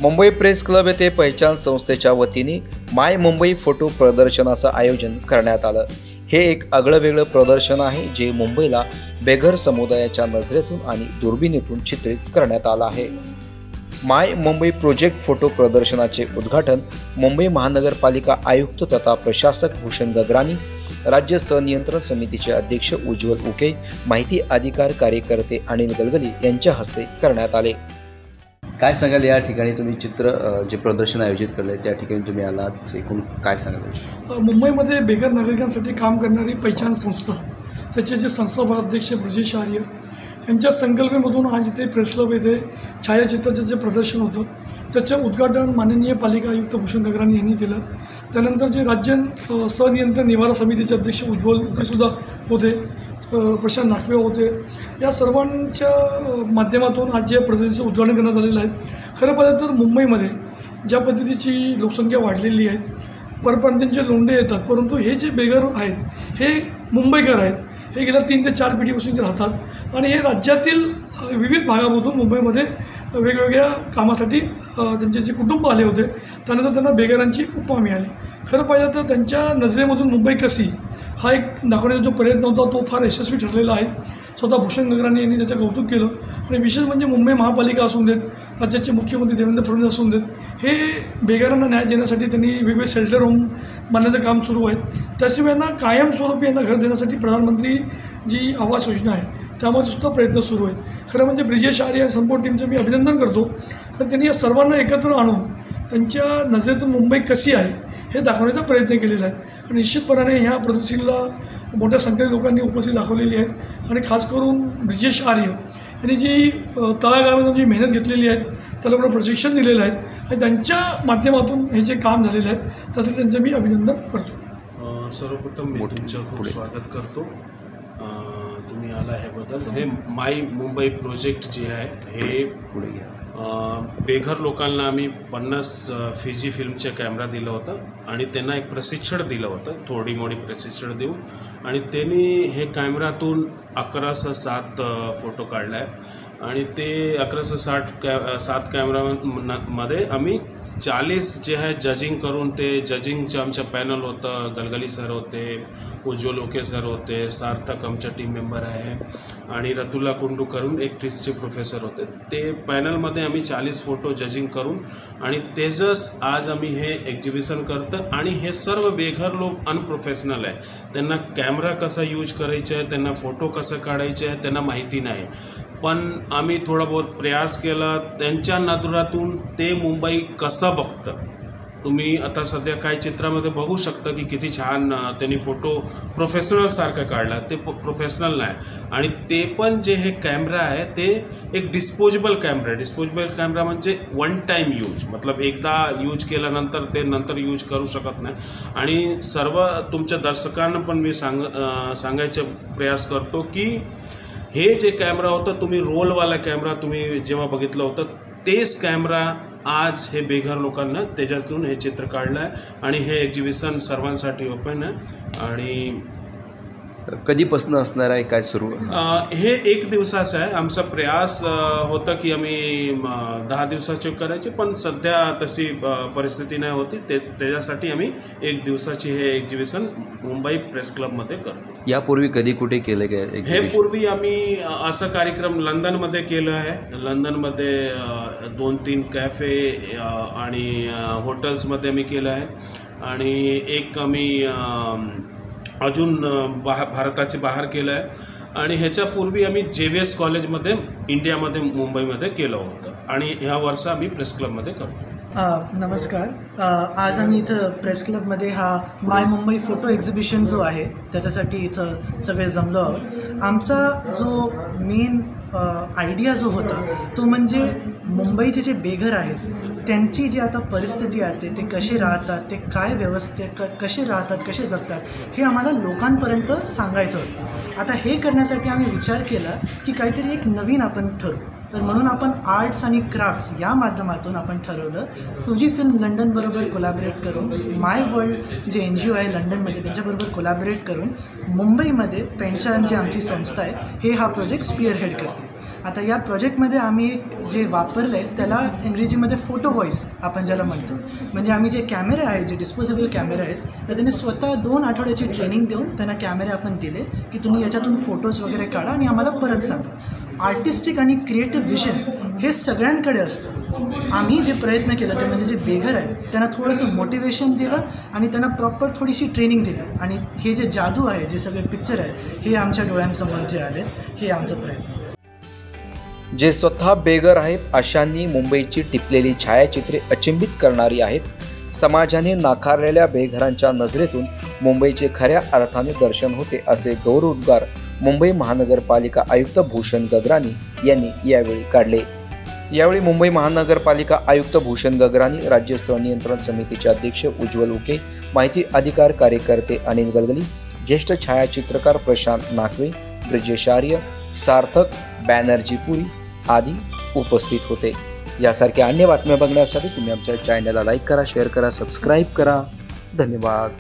Mumbai press club येथे पहिचान संस्थेच्या वतीने माय मुंबई फोटो प्रदर्शनाचं आयोजन करण्यात आलं। हे एक आगळंवेगळं प्रदर्शन आहे जे मुंबईला बेघर समुदायाच्या नजरेतून आणि दुर्बिणीतून चित्रित करण्यात आलं आहे। माय मुंबई प्रोजेक्ट फोटो प्रदर्शनाचे उद्घाटन मुंबई महानगरपालिका आयुक्त तथा प्रशासक भूषण गगरानी, राज्य संनियंत्रण समितीचे अध्यक्ष उज्ज्वल उके, माहिती अधिकार कार्यकर्ते अनिल गलगली यांच्या हस्ते करण्यात आले। काय सांगाल या ठिकाणी तुम्ही चित्र जे प्रदर्शन आयोजित केले त्या ठिकाणी तुम्ही आलात, एकूण काय सांगाल? मुंबईमध्ये बेघर नागरिकांसाठी काम करणारी पहिचान संस्था, त्याचे जे संस्थापक अध्यक्ष ब्रिजेश आर्य यांच्या संकल्पनेमधून आज इथे प्रेस क्लब येथे छायाचित्राचं जे प्रदर्शन होतं त्याचं उद्घाटन माननीय पालिका आयुक्त भूषण गगरानी यांनी केलं। त्यानंतर जे राज्य संनियंत्रण निवारा समितीचे अध्यक्ष उज्ज्वल उकेसुद्धा होते, प्रशांत नाखवे होते। या सर्वांच्या माध्यमातून आज जे प्रदर्शनाचं उद्घाटन करण्यात आलेलं आहे। खरं पाहिलं तर मुंबईमध्ये ज्या पद्धतीची लोकसंख्या वाढलेली आहे, परप्रांतीयांचे लोंढे येतात, परंतु हे जे बेघर आहेत हे मुंबईकर आहेत। हे गेल्या 3 ते 4 पिढीपासून राहतात आणि हे राज्यातील विविध भागामधून मुंबईमध्ये वेगवेगळ्या कामासाठी त्यांचे जे कुटुंब आले होते, त्यानंतर त्यांना बेघरांची उपमा मिळाली। खरं पाहिलं तर त्यांच्या नजरेमधून मुंबई कशी हा एक दाखवण्याचा जो प्रयत्न होता तो फार यशस्वी ठरलेला आहे। स्वतः भूषण गगरानी यांनी त्याचं कौतुक केलं आणि विशेष म्हणजे मुंबई महापालिका असून देत, राज्याचे मुख्यमंत्री देवेंद्र फडणवीस असून देत, हे बेघरांना न्याय देण्यासाठी त्यांनी वेगवेगळे शेल्टर होम बांधण्याचं काम सुरू आहे। त्याशिवाय यांना कायमस्वरूपी यांना घर देण्यासाठी प्रधानमंत्री जी आवास योजना आहे त्यामध्ये सुद्धा प्रयत्न सुरू आहेत। खरं म्हणजे ब्रिजेश आर्य आणि संपूर्ण टीमचं मी अभिनंदन करतो, कारण त्यांनी या सर्वांना एकत्र आणून त्यांच्या नजरेतून मुंबई कशी आहे हे दाखवण्याचा प्रयत्न केलेला आहे। आणि निश्चितपणाने ह्या प्रदर्शनाला मोठ्या संख्येने लोकांनी उपस्थिती दाखवलेली आहे आणि खास करून ब्रिजेश आर्य यांनी जी तळागाळामधून जी मेहनत घेतलेली आहे त्याला आपण प्रशिक्षण दिलेलं आहे आणि त्यांच्या माध्यमातून हे जे काम झालेलं आहे त्यासाठी त्यांचं मी अभिनंदन करतो। सर्वप्रथम मी तुमचं खूप स्वागत करतो, तुम्ही आला हे बद्दल। हे माय मुंबई प्रोजेक्ट जे आहे हे पुढे बेघर लोकांना आम्ही 50 फिजी फिल्मचे कॅमेरा दिलं होतं आणि त्यांना एक प्रशिक्षण दिलं होतं, थोडी मोठी प्रशिक्षण देऊ आणि त्यांनी हे कॅमेऱ्यातून 1107 फोटो काढला आहे आणि ते 1107 कॅमेरामध्ये आम्ही 40 जे आहे जजिंग करून, ते जजिंगचं आमचं पॅनल होतं, गलगली सर होते, उज्ज्वल ओके सर होते, सार्थक आमच्या टीम मेंबर आहे आणि रतुला कुंडू करून एक ट्रिस्टचे प्रोफेसर होते। ते पॅनलमध्ये आम्ही 40 फोटो जजिंग करून आणि तेजस आज आम्ही हे एक्झिबिशन करतो आणि हे सर्व बेघर लोक अनप्रोफेशनल आहे, त्यांना कॅमेरा कसा यूज करायचा आहे, त्यांना फोटो कसं काढायचे आहे त्यांना माहिती नाही, पण आम्ही थोडा बहुत प्रयास केला त्यांच्या नजरातून ते मुंबई कसं बघतं। तुम्ही आता सध्या काही चित्रामध्ये बघू शकता की किती छान त्यांनी फोटो प्रोफेशनलसारखं काढला, ते प्रोफेशनल नाही आणि ते पण जे हे कॅमेरा आहे ते एक डिस्पोजेबल कॅमेरा म्हणजे वन टाइम यूज, मतलब एकदा यूज केल्यानंतर ते नंतर यूज करू शकत नाही। आणि सर्व तुमच्या दर्शकांना पण मी सांगायचा प्रयास करतो की हे जे कॅमेरा होतं, तुम्ही रोलवाला कॅमेरा तुम्ही जेव्हा बघितलं होतं तेच कॅमेरा आज हे बेघर लोकांना त्याच्यातून हे चित्र काढलं आहे आणि हे एक्झिबिशन सर्वांसाठी ओपन आहे। आणि कधीपासून असणार आहे, काय सुरू? हे 1 दिवसाचं आहे, आमचा प्रयास होता की आम्ही 10 दिवसाचे करायचे, पण सध्या तशी परिस्थिती नाही होती, त्याच्यासाठी आम्ही 1 दिवसाची हे एक्झिबिशन मुंबई प्रेस क्लबमध्ये करतो। यापूर्वी कधी कुठे केलं काय? हे पूर्वी आम्ही असा कार्यक्रम लंडनमध्ये केला आहे, लंडनमध्ये 2-3 कॅफे आणि हॉटेल्समध्ये आम्ही केलं आहे आणि एक आम्ही अजून भारताच्या बाहेर केलं आहे आणि ह्याच्यापूर्वी आम्ही JVS कॉलेजमध्ये इंडियामध्ये मुंबईमध्ये केलं होतं आणि ह्या वर्ष आम्ही प्रेस क्लबमध्ये करतो। नमस्कार, आज आम्ही इथं प्रेस क्लबमध्ये हा माय मुंबई फोटो एक्झिबिशन जो आहे त्याच्यासाठी इथं सगळे जमलो आहोत। आमचा जो मेन आयडिया जो होता तो म्हणजे मुंबईचे जे बेघर आहेत त्यांची जी आता परिस्थिती आहे ते कसे राहतात, ते काय कसे राहतात, कसे जगतात हे आम्हाला लोकांपर्यंत सांगायचं होतं। आता हे करण्यासाठी आम्ही विचार केला की काहीतरी एक नवीन आपण ठरवू, तर म्हणून आपण आर्ट्स आणि क्राफ्ट्स या माध्यमातून आपण ठरवलं फुजी फिल्म लंडनबरोबर कोलॅबरेट करून, माय वर्ल्ड जे NGO आहे लंडनमध्ये त्यांच्याबरोबर कोलॅबरेट करून मुंबईमध्ये पेंचान जी आमची संस्था आहे हे हा प्रोजेक्ट स्पिअर हेड करते। आता या प्रोजेक्टमध्ये आम्ही जे वापरलं आहे त्याला इंग्रजीमध्ये फोटो व्हॉईस आपण ज्याला म्हणतो. म्हणजे आम्ही जे कॅमेरे आहेत, जे डिस्पोजेबल कॅमेरे आहेत, तर त्यांनी स्वतः 2 आठवड्याची ट्रेनिंग देऊन त्यांना कॅमेरे आपण दिले की तुम्ही याच्यातून फोटोज वगैरे काढा आणि आम्हाला परत सांगा. आर्टिस्टिक आणि क्रिएटिव्ह विजन हे सगळ्यांकडे असतं. आम्ही जे प्रयत्न केला ते म्हणजे जे बेघर आहेत त्यांना थोडंसं मोटिवेशन दिलं आणि त्यांना प्रॉपर थोडीशी ट्रेनिंग दिली आणि हे जे जादू आहे, जे सगळे पिक्चर आहे, हे आमच्या डोळ्यांसमोर जे आले, हे आमचा प्रयत्न. जे स्वतः बेघर आहेत अशांनी मुंबईची टिपलेली छायाचित्रे अचंबित करणारी आहेत. समाजाने नाकारलेल्या बेघरांच्या नजरेतून मुंबईचे खऱ्या अर्थाने दर्शन होते असे गौरवोद्गार मुंबई महानगरपालिका आयुक्त भूषण गगरानी यांनी यावेळी काढले. यावेळी मुंबई महानगरपालिका आयुक्त भूषण गगरानी, राज्य संनियंत्रण समितीचे अध्यक्ष उज्ज्वल उके, माहिती अधिकार कार्यकर्ते अनिल गलगली, ज्येष्ठ छायाचित्रकार प्रशांत नाकवे, ब्रिजेश आर्य, सार्थक बॅनर्जी पुरी आदी उपस्थित होते. यासारख्या अन्य बातम्या बघण्यासाठी तुम्ही आमच्या चॅनलला लाईक करा, शेअर करा, सबस्क्राईब करा. धन्यवाद.